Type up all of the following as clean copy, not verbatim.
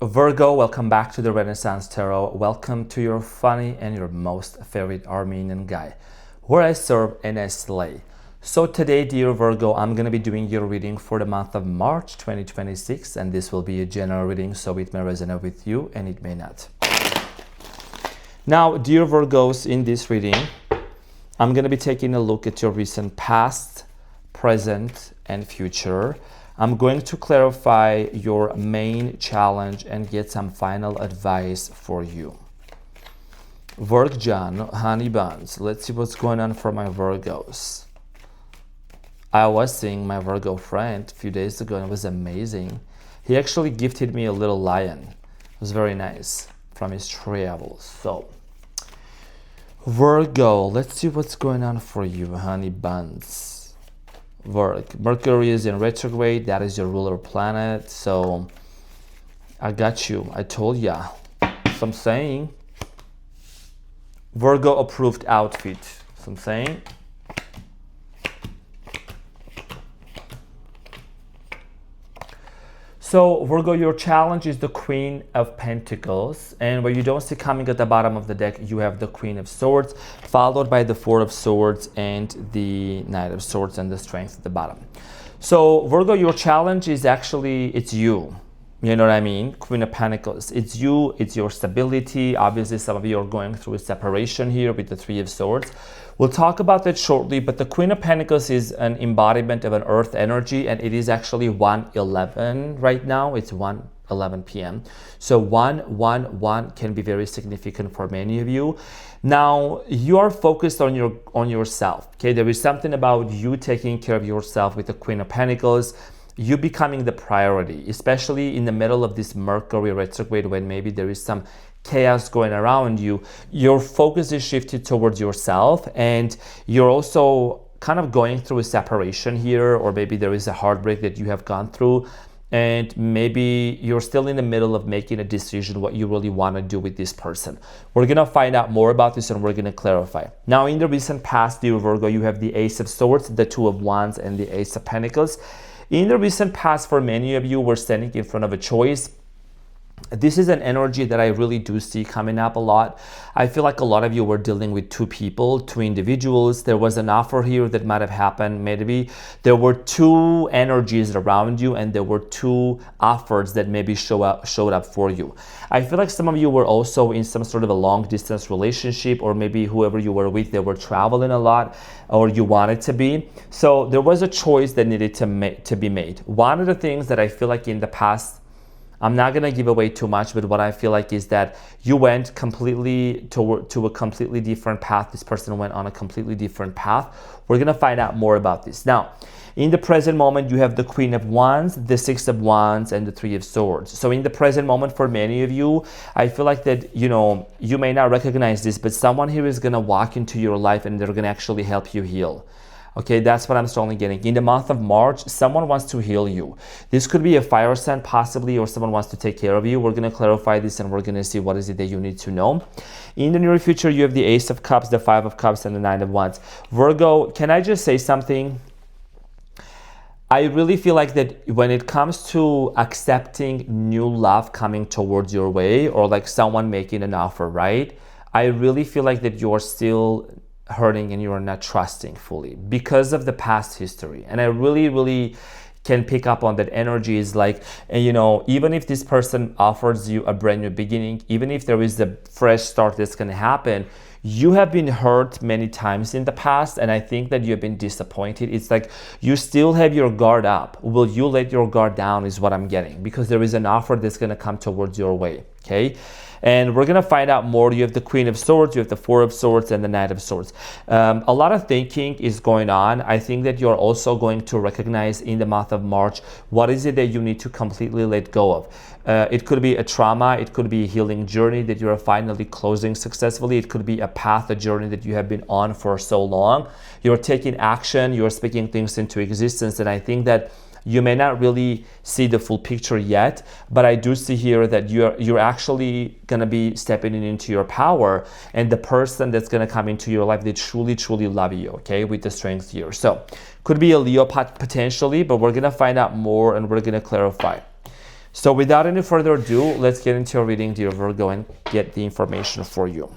Virgo, welcome back to the Renaissance Tarot. Welcome to your funny and your most favorite Armenian guy, where I serve and I slay. So today, dear Virgo, I'm going to be doing your reading for the month of March 2026, and this will be a general reading, so it may resonate with you and it may not. Now, dear Virgos, in this reading, I'm going to be taking a look at your recent past, present, and future. I'm going to clarify your main challenge and get some final advice for you. Virgjan, honey buns, let's see what's going on for my Virgos. I was seeing my Virgo friend a few days ago and it was amazing. He actually gifted me a little lion. It was very nice from his travels. So, Virgo, let's see what's going on for you, honey buns. Mercury is in retrograde. That is your ruler planet. So I got you. I told ya. So I'm saying Virgo approved outfit. So I'm saying so Virgo, your challenge is the Queen of Pentacles, and where you don't see coming at the bottom of the deck, you have the Queen of Swords, followed by the Four of Swords and the Knight of Swords and the Strength at the bottom. So Virgo, your challenge is actually, it's you. You know what I mean? Queen of Pentacles. It's you, it's your stability. Obviously, some of you are going through a separation here with the Three of Swords. We'll talk about that shortly, but the Queen of Pentacles is an embodiment of an earth energy, and it is actually 1:11 right now. It's 1:11 p.m. So 1:11 can be very significant for many of you. Now, you are focused on yourself. Okay, there is something about you taking care of yourself with the Queen of Pentacles. You becoming the priority, especially in the middle of this Mercury retrograde when maybe there is some chaos going around you. Your focus is shifted towards yourself, and you're also kind of going through a separation here, or maybe there is a heartbreak that you have gone through, and maybe you're still in the middle of making a decision what you really want to do with this person. We're going to find out more about this and we're going to clarify. Now, in the recent past, dear Virgo, you have the Ace of Swords, the Two of Wands, and the Ace of Pentacles. In the recent past, for many of you, we're standing in front of a choice. This is an energy that I really do see coming up a lot. I feel like a lot of you were dealing with two people, two individuals. There was an offer here that might have happened. Maybe there were two energies around you and there were two offers that maybe showed up for you. I feel like some of you were also in some sort of a long distance relationship, or maybe whoever you were with, they were traveling a lot, or you wanted to be. So there was a choice that needed to be made. One of the things that I feel like in the past, I'm not going to give away too much, but what I feel like is that you went completely to a completely different path. This person went on a completely different path. We're going to find out more about this. Now, in the present moment, you have the Queen of Wands, the Six of Wands, and the Three of Swords. So in the present moment, for many of you, I feel like that, you may not recognize this, but someone here is going to walk into your life and they're going to actually help you heal. Okay, that's what I'm strongly getting. In the month of March, someone wants to heal you. This could be a fire sign possibly, or someone wants to take care of you. We're going to clarify this and we're going to see what is it that you need to know. In the near future, you have the Ace of Cups, the Five of Cups, and the Nine of Wands. Virgo, can I just say something? I really feel like that when it comes to accepting new love coming towards your way, or like someone making an offer, right? I really feel like that you're still hurting and you are not trusting fully because of the past history. And I really can pick up on that energy is like, even if this person offers you a brand new beginning, even if there is a fresh start that's going to happen, you have been hurt many times in the past, and I think that you have been disappointed. It's like you still have your guard up. Will you let your guard down is what I'm getting, because there is an offer that's going to come towards your way, okay? And we're going to find out more. You have the Queen of Swords, you have the Four of Swords, and the Knight of Swords. A lot of thinking is going on. I think that you're also going to recognize in the month of March, what is it that you need to completely let go of. It could be a trauma. It could be a healing journey that you're finally closing successfully. It could be a path, a journey that you have been on for so long. You're taking action. You're speaking things into existence. And I think that you may not really see the full picture yet, but I do see here that you're actually gonna be stepping into your power, and the person that's gonna come into your life, they truly love you, okay, with the strength here. So could be a Leo potentially, but we're gonna find out more and we're gonna clarify. So without any further ado, let's get into your reading, dear Virgo, and get the information for you.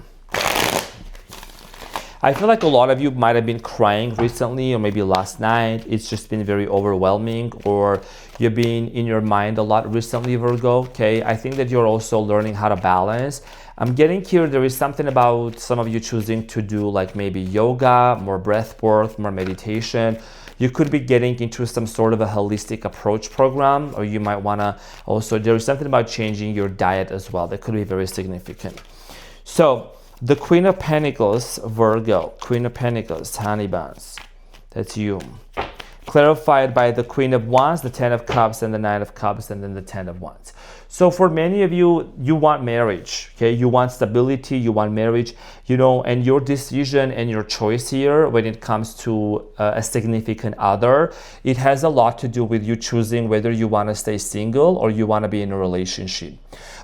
I feel like a lot of you might have been crying recently, or maybe last night. It's just been very overwhelming, or you've been in your mind a lot recently, Virgo. Okay, I think that you're also learning how to balance. I'm getting here, there is something about some of you choosing to do like maybe yoga, more breath work, more meditation. You could be getting into some sort of a holistic approach program, or you might want to also, there is something about changing your diet as well that could be very significant. So the Queen of Pentacles, Virgo, Queen of Pentacles, honey buns, that's you. Clarified by the Queen of Wands, the Ten of Cups, and the Knight of Cups, and then the Ten of Wands. So for many of you, you want marriage, okay? You want stability, you want marriage, you know, and your decision and your choice here when it comes to a significant other, it has a lot to do with you choosing whether you want to stay single or you want to be in a relationship.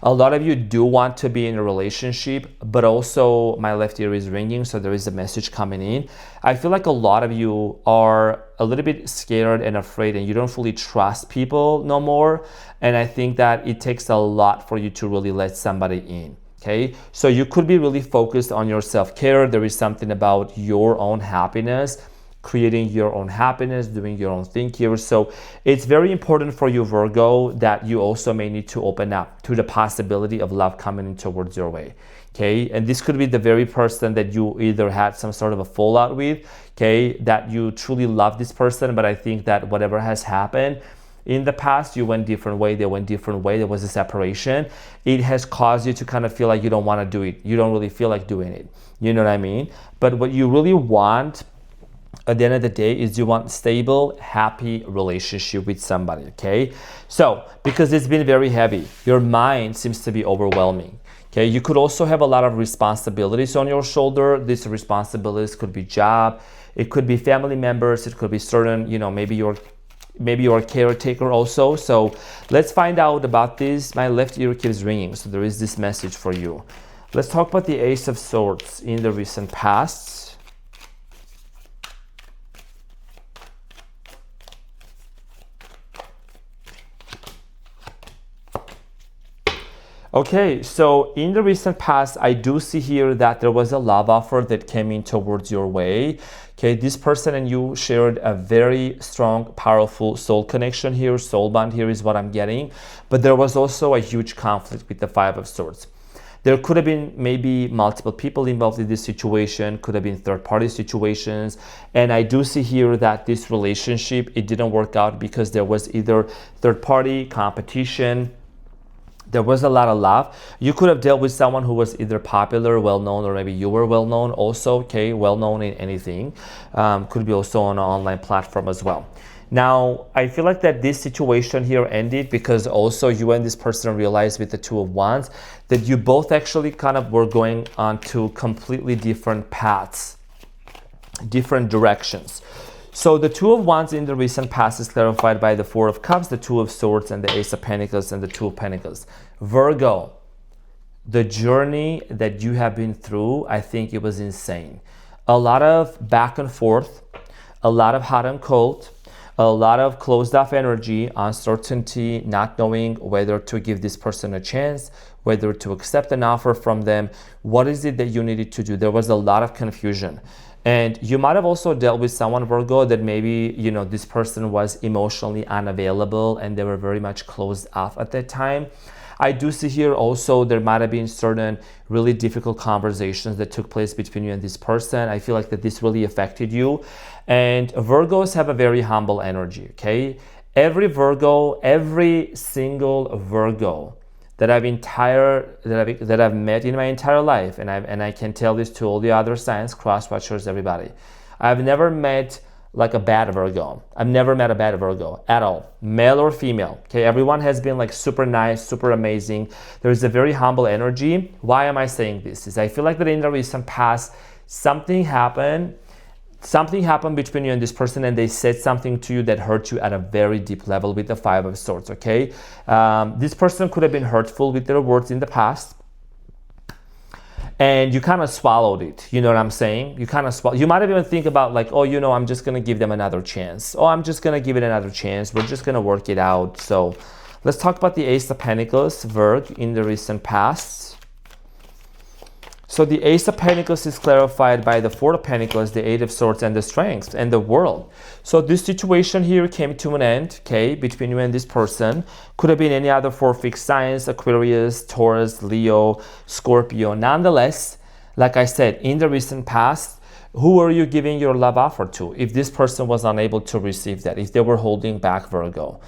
A lot of you do want to be in a relationship, but also my left ear is ringing, so there is a message coming in. I feel like a lot of you are a little bit scared and afraid, and you don't fully trust people no more. And I think that it takes a lot for you to really let somebody in. Okay, so you could be really focused on your self-care. There is something about your own happiness, creating your own happiness, doing your own thing here. So it's very important for you, Virgo, that you also may need to open up to the possibility of love coming in towards your way. Okay, and this could be the very person that you either had some sort of a fallout with, okay, that you truly love this person, but I think that whatever has happened in the past, you went different way, they went different way, there was a separation. It has caused you to kind of feel like you don't want to do it. You don't really feel like doing it. You know what I mean? But what you really want at the end of the day is you want stable, happy relationship with somebody, okay? So, because it's been very heavy, your mind seems to be overwhelming. Okay, you could also have a lot of responsibilities on your shoulder. These responsibilities could be job, it could be family members, it could be certain, you know, maybe you're a caretaker also. So let's find out about this. My left ear keeps ringing, so there is this message for you. Let's talk about the Ace of Swords in the recent past. Okay, so in the recent past, I do see here that there was a love offer that came in towards your way. Okay, this person and you shared a very strong, powerful soul connection here. Soul bond here is what I'm getting. But there was also a huge conflict with the Five of Swords. There could have been maybe multiple people involved in this situation, could have been third-party situations. And I do see here that this relationship, it didn't work out because there was either third-party competition. There was a lot of love. You could have dealt with someone who was either popular, well-known, or maybe you were well-known also, okay, well-known in anything. Could be also on an online platform as well. Now, I feel like that this situation here ended because also you and this person realized with the Two of Wands that you both actually kind of were going on to completely different paths, different directions. So the Two of Wands in the recent past is clarified by the Four of Cups, the Two of Swords, and the Ace of Pentacles, and the Two of Pentacles. Virgo, the journey that you have been through, I think it was insane. A lot of back and forth, a lot of hot and cold, a lot of closed off energy, uncertainty, not knowing whether to give this person a chance, whether to accept an offer from them. What is it that you needed to do? There was a lot of confusion. And you might have also dealt with someone, Virgo, that maybe, you know, this person was emotionally unavailable and they were very much closed off at that time. I do see here also there might have been certain really difficult conversations that took place between you and this person. I feel like that this really affected you. And Virgos have a very humble energy, okay? Every Virgo, every single Virgo that I've met in my entire life, and I can tell this to all the other signs, cross watchers, everybody. I've never met like a bad Virgo. I've never met a bad Virgo at all, male or female. Okay, everyone has been like super nice, super amazing. There is a very humble energy. Why am I saying this? Is I feel like that in the recent past, something happened between you and this person, and they said something to you that hurt you at a very deep level with the Five of Swords, okay? This person could have been hurtful with their words in the past, and you kind of swallowed it. You know what I'm saying? You might have even think about like, oh, you know, I'm just going to give them another chance. Oh, I'm just going to give it another chance. We're just going to work it out. So Let's talk about the Ace of Pentacles, Virgo, in the recent past. So the Ace of Pentacles is clarified by the Four of Pentacles, the Eight of Swords, and the Strength, and the World. So this situation here came to an end, okay, between you and this person. Could have been any other four fixed signs, Aquarius, Taurus, Leo, Scorpio. Nonetheless, like I said, in the recent past, who are you giving your love offer to? If this person was unable to receive that, if they were holding back, Virgo.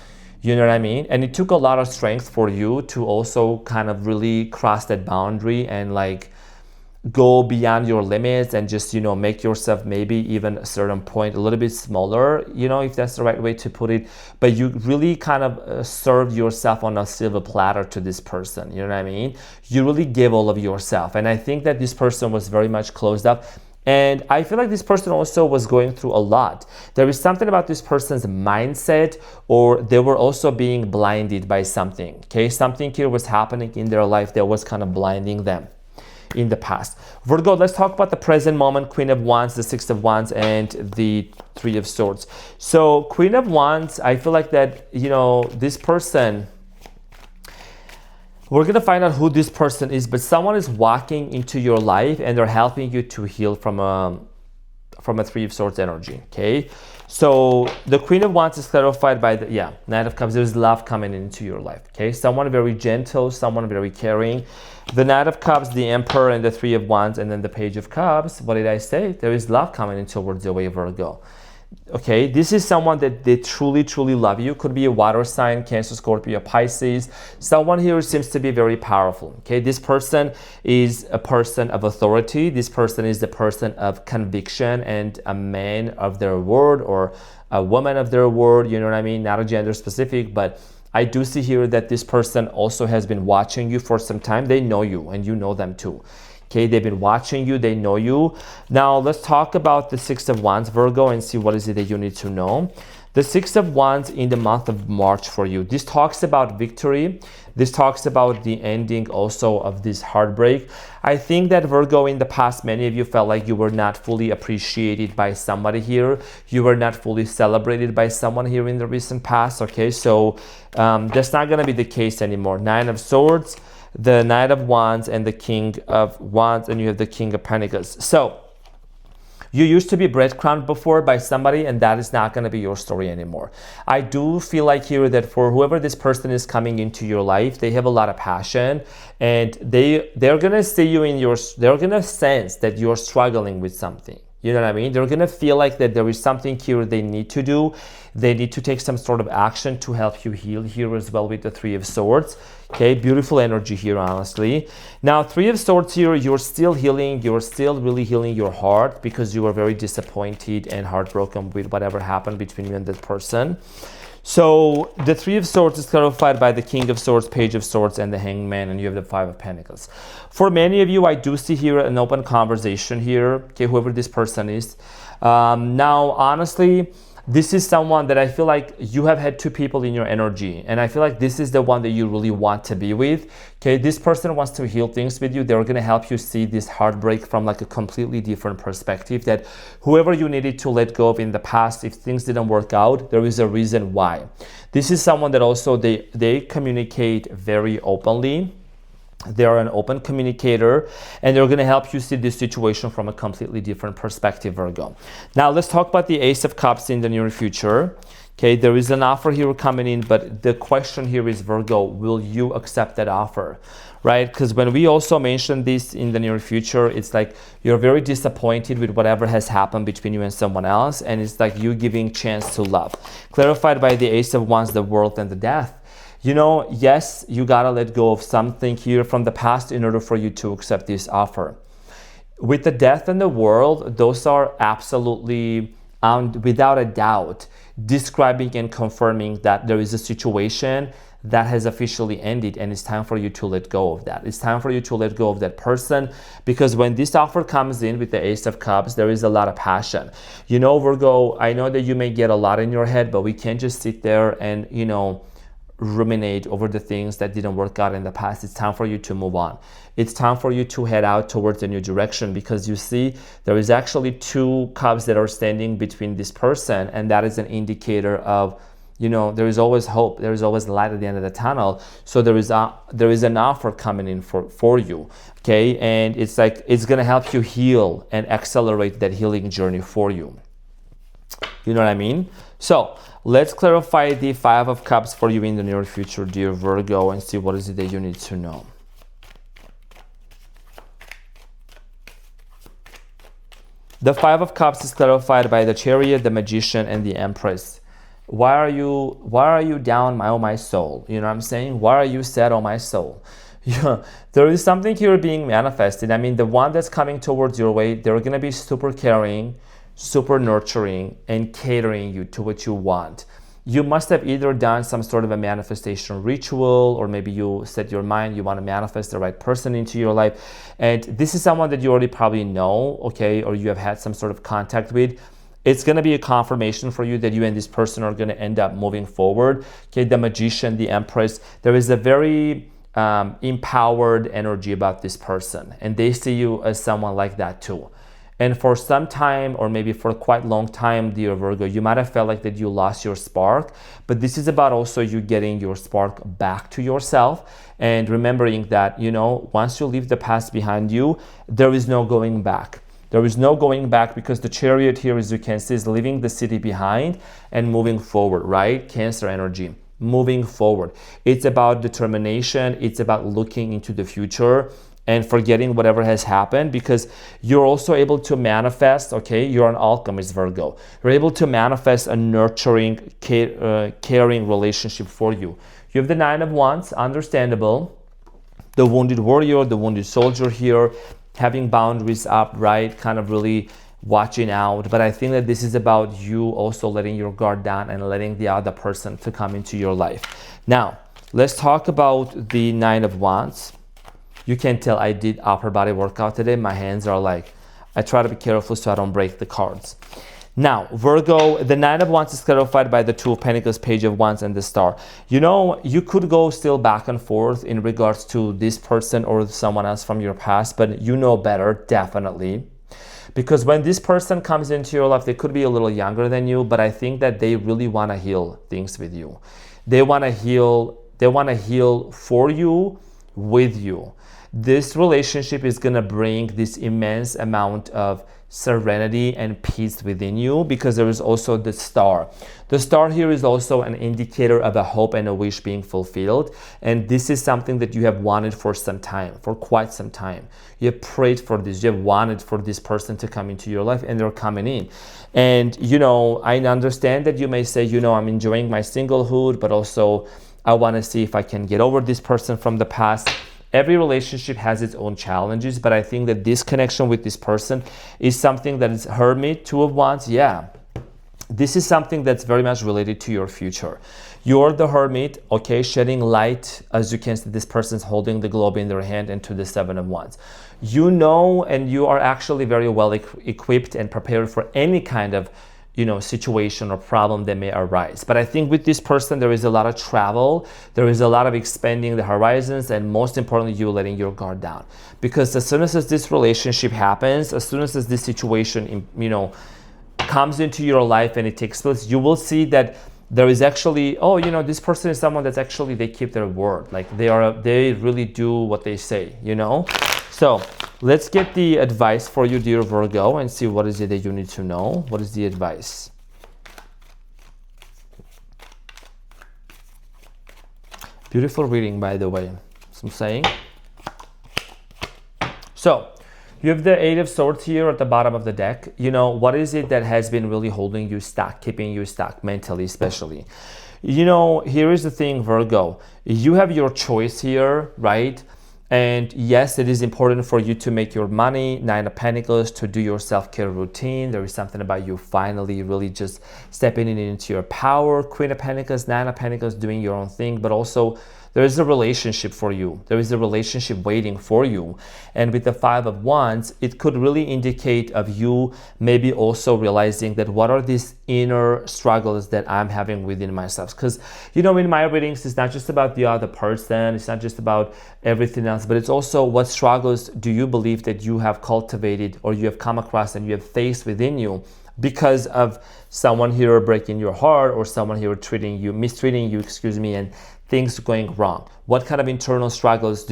You know what I mean? And it took a lot of strength for you to also kind of really cross that boundary and like go beyond your limits and just, you know, make yourself maybe even a certain point a little bit smaller, you know, if that's the right way to put it. But you really kind of served yourself on a silver platter to this person. You know what I mean? You really give all of yourself. And I think that this person was very much closed up. And I feel like this person also was going through a lot. There is something about this person's mindset, or they were also being blinded by something. Okay, something here was happening in their life that was kind of blinding them in the past. Virgo, let's talk about the present moment, Queen of Wands, the Six of Wands, and the Three of Swords. So Queen of Wands, I feel like that, you know, this person, we're going to find out who this person is, but someone is walking into your life and they're helping you to heal from a Three of Swords energy, okay? So the Queen of Wands is clarified by the, Knight of Cups. There's love coming into your life, okay? Someone very gentle, someone very caring. The Knight of Cups, the Emperor, and the Three of Wands, and then the Page of Cups. What did I say? There is love coming in towards your way, Virgo. Okay, this is someone that they truly, truly love you. Could be a water sign, Cancer, Scorpio, Pisces. Someone here seems to be very powerful. Okay, this person is a person of authority. This person is the person of conviction and a man of their word, or a woman of their word. You know what I mean? Not a gender specific, but I do see here that this person also has been watching you for some time. They know you and you know them too. Okay, they've been watching you, they know you. Now let's talk about the Six of Wands, Virgo, and see what is it that you need to know. The Six of Wands in the month of March for you. This talks about victory. This talks about the ending also of this heartbreak. I think that, Virgo, in the past, many of you felt like you were not fully appreciated by somebody here. You were not fully celebrated by someone here in the recent past. Okay, so that's not going to be the case anymore. Nine of Swords, the Knight of Wands, and the King of Wands, and you have the King of Pentacles. So you used to be breadcrumbed before by somebody, and that is not going to be your story anymore. I do feel like here that for whoever this person is coming into your life, they have a lot of passion, and they're going to see you in your, they're going to sense that you're struggling with something. You know what I mean? They're going to feel like that there is something here they need to do. They need to take some sort of action to help you heal here as well with the Three of Swords. Okay, beautiful energy here, honestly. Now, Three of Swords here, you're still healing. You're still really healing your heart because you were very disappointed and heartbroken with whatever happened between you and that person. So the Three of Swords is clarified by the King of Swords, Page of Swords, and the Hangman, and you have the Five of Pentacles. For many of you, I do see here an open conversation here, okay, whoever this person is. Now, honestly, this is someone that I feel like you have had two people in your energy, and I feel like this is the one that you really want to be with. Okay, this person wants to heal things with you. They're going to help you see this heartbreak from like a completely different perspective, that whoever you needed to let go of in the past, if things didn't work out, there is a reason why. This is someone that also they communicate very openly. They're an open communicator, and they're going to help you see this situation from a completely different perspective, Virgo. Now, let's talk about the Ace of Cups in the near future. Okay, there is an offer here coming in, but the question here is, Virgo, will you accept that offer? Right? Because when we also mention this in the near future, it's like you're very disappointed with whatever has happened between you and someone else, and it's like you giving chance to love. Clarified by the Ace of Wands, the World, and the Death. You know, yes, you gotta let go of something here from the past in order for you to accept this offer. With the Death and the World, those are absolutely, without a doubt, describing and confirming that there is a situation that has officially ended, and it's time for you to let go of that. It's time for you to let go of that person, because when this offer comes in with the Ace of Cups, there is a lot of passion. You know, Virgo, I know that you may get a lot in your head, but we can't just sit there and, you know, ruminate over the things that didn't work out in the past. It's time for you to move on. It's time for you to head out towards a new direction, because you see there is actually two cups that are standing between this person, and that is an indicator of You know, there is always hope. There is always light at the end of the tunnel. So there is an offer coming in for you, okay? And it's like, it's gonna help you heal and accelerate that healing journey for you. You know what I mean? So let's clarify the Five of Cups for you in the near future, dear Virgo, and see what is it that you need to know. The Five of Cups is clarified by the Chariot, the Magician, and the Empress. Why are you down, my soul? You know what I'm saying? Why are you sad, oh my soul? Yeah, there is something here being manifested. I mean, the one that's coming towards your way, they're gonna be super caring, super nurturing, and catering you to what you want. You must have either done some sort of a manifestation ritual, or maybe you set your mind, you want to manifest the right person into your life. And this is someone that you already probably know, okay, or you have had some sort of contact with. It's going to be a confirmation for you that you and this person are going to end up moving forward. Okay, the Magician, the Empress, there is a very empowered energy about this person, and they see you as someone like that too. And for some time, or maybe for quite a long time, dear Virgo, you might have felt like that you lost your spark, but this is about also you getting your spark back to yourself and remembering that, you know, once you leave the past behind you, there is no going back. There is no going back, because the Chariot here, as you can see, is leaving the city behind and moving forward, right? Cancer energy, moving forward. It's about determination. It's about looking into the future and forgetting whatever has happened, because you're also able to manifest, okay? You're an alchemist, Virgo. You're able to manifest a nurturing, caring relationship for you. You have the Nine of Wands, understandable. The wounded warrior, the wounded soldier here, having boundaries up, right? Kind of really watching out. But I think that this is about you also letting your guard down and letting the other person to come into your life. Now, let's talk about the Nine of Wands. You can tell I did upper body workout today. My hands are like, I try to be careful so I don't break the cards. Now, Virgo, the Nine of Wands is clarified by the Two of Pentacles, Page of Wands, and the Star. You know, you could go still back and forth in regards to this person or someone else from your past, but you know better, definitely. Because when this person comes into your life, they could be a little younger than you, but I think that they really want to heal things with you. They want to heal for you, with you. This relationship is going to bring this immense amount of serenity and peace within you, because there is also the Star. The Star here is also an indicator of a hope and a wish being fulfilled. And this is something that you have wanted for some time, for quite some time. You have prayed for this. You have wanted for this person to come into your life, and they're coming in. And, you know, I understand that you may say, you know, I'm enjoying my singlehood, but also I want to see if I can get over this person from the past. Every relationship has its own challenges, but I think that this connection with this person is something that is Hermit, Two of Wands. Yeah, this is something that's very much related to your future. You're the Hermit, okay, shedding light. As you can see, this person's holding the globe in their hand, and to the Seven of Wands. You know, and you are actually very well equipped and prepared for any kind of, you know, situation or problem that may arise. But I think with this person, there is a lot of travel, there is a lot of expanding the horizons, and most importantly, you letting your guard down. Because as soon as this relationship happens, as soon as this situation, you know, comes into your life and it takes place, you will see that there is actually, oh, you know, this person is someone that's actually, they keep their word. Like they really do what they say, you know? So let's get the advice for you, dear Virgo, and see what is it that you need to know. What is the advice? Beautiful reading, by the way. So I'm saying. So you have the Eight of Swords here at the bottom of the deck. You know, what is it that has been really holding you stuck, keeping you stuck mentally, especially? You know, here is the thing, Virgo. You have your choice here, right? And yes, it is important for you to make your money, Nine of Pentacles, to do your self-care routine. There is something about you finally really just stepping into your power. Queen of Pentacles, Nine of Pentacles, doing your own thing, but also there is a relationship for you. There is a relationship waiting for you. And with the Five of Wands, it could really indicate of you maybe also realizing that what are these inner struggles that I'm having within myself. Because, you know, in my readings, it's not just about the other person. It's not just about everything else, but it's also what struggles do you believe that you have cultivated or you have come across and you have faced within you because of someone here breaking your heart or someone here mistreating you, and things going wrong. What kind of internal struggles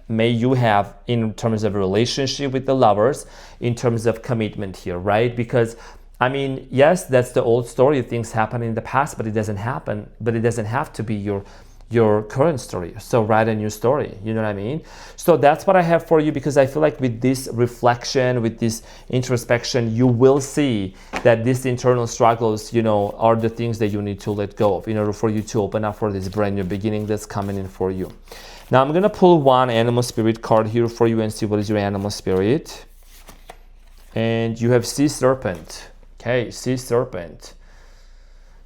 may you have in terms of a relationship with the lovers, in terms of commitment here, right? Because I mean, yes, that's the old story. Things happen in the past, but it doesn't have to be your current story. So write a new story, you know what I mean? So that's what I have for you, because I feel like with this reflection, with this introspection, you will see that these internal struggles, are the things that you need to let go of in order for you to open up for this brand new beginning that's coming in for you. Now I'm gonna pull one animal spirit card here for you and see what is your animal spirit. And you have sea serpent. Okay, sea serpent.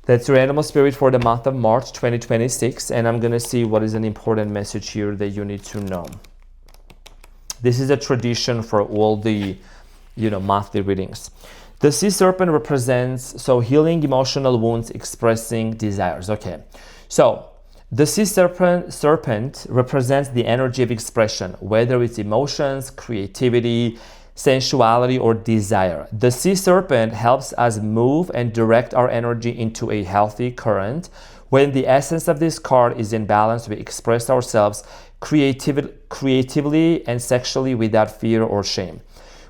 That's your animal spirit for the month of March 2026. And I'm going to see what is an important message here that you need to know. This is a tradition for all the, monthly readings. The sea serpent represents, healing emotional wounds, expressing desires. Okay, so the sea serpent represents the energy of expression, whether it's emotions, creativity, sensuality, or desire. The sea serpent helps us move and direct our energy into a healthy current. When the essence of this card is in balance, we express ourselves creatively and sexually without fear or shame.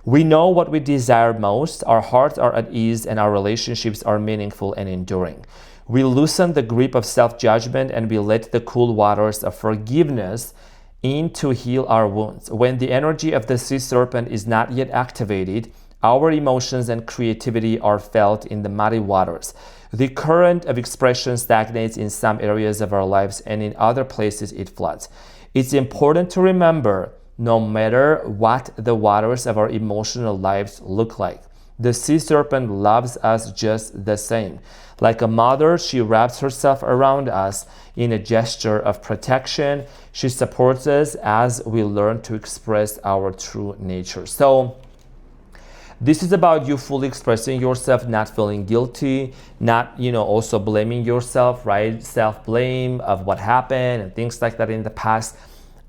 We know what we desire most, our hearts are at ease, and our relationships are meaningful and enduring. We loosen the grip of self-judgment and we let the cool waters of forgiveness in to heal our wounds. When the energy of the sea serpent is not yet activated, our emotions and creativity are felt in the muddy waters. The current of expression stagnates in some areas of our lives, and in other places it floods. It's important to remember, no matter what the waters of our emotional lives look like, the sea serpent loves us just the same. Like a mother, she wraps herself around us in a gesture of protection. She supports us as we learn to express our true nature. So this is about you fully expressing yourself, not feeling guilty, not, also blaming yourself, right? Self-blame of what happened and things like that in the past.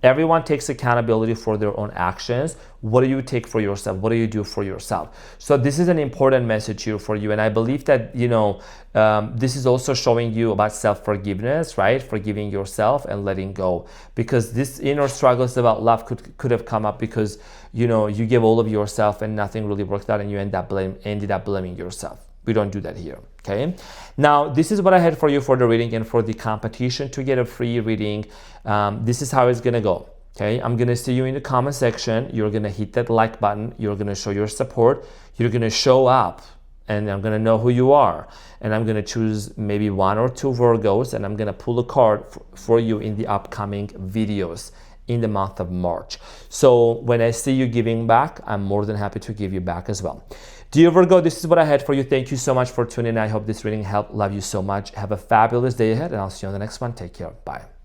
Everyone takes accountability for their own actions. What do you take for yourself? What do you do for yourself? So this is an important message here for you. And I believe that, this is also showing you about self-forgiveness, right? Forgiving yourself and letting go. Because this inner struggles about love could have come up because, you gave all of yourself and nothing really worked out and you ended up blaming yourself. We don't do that here, okay? Now, this is what I had for you for the reading and for the competition to get a free reading. This is how it's gonna go, okay? I'm gonna see you in the comment section. You're gonna hit that like button. You're gonna show your support. You're gonna show up, and I'm gonna know who you are. And I'm gonna choose maybe 1 or 2 Virgos, and I'm gonna pull a card for you in the upcoming videos in the month of March. So when I see you giving back, I'm more than happy to give you back as well. Dear Virgo, this is what I had for you. Thank you so much for tuning in. I hope this reading helped. Love you so much. Have a fabulous day ahead, and I'll see you on the next one. Take care. Bye.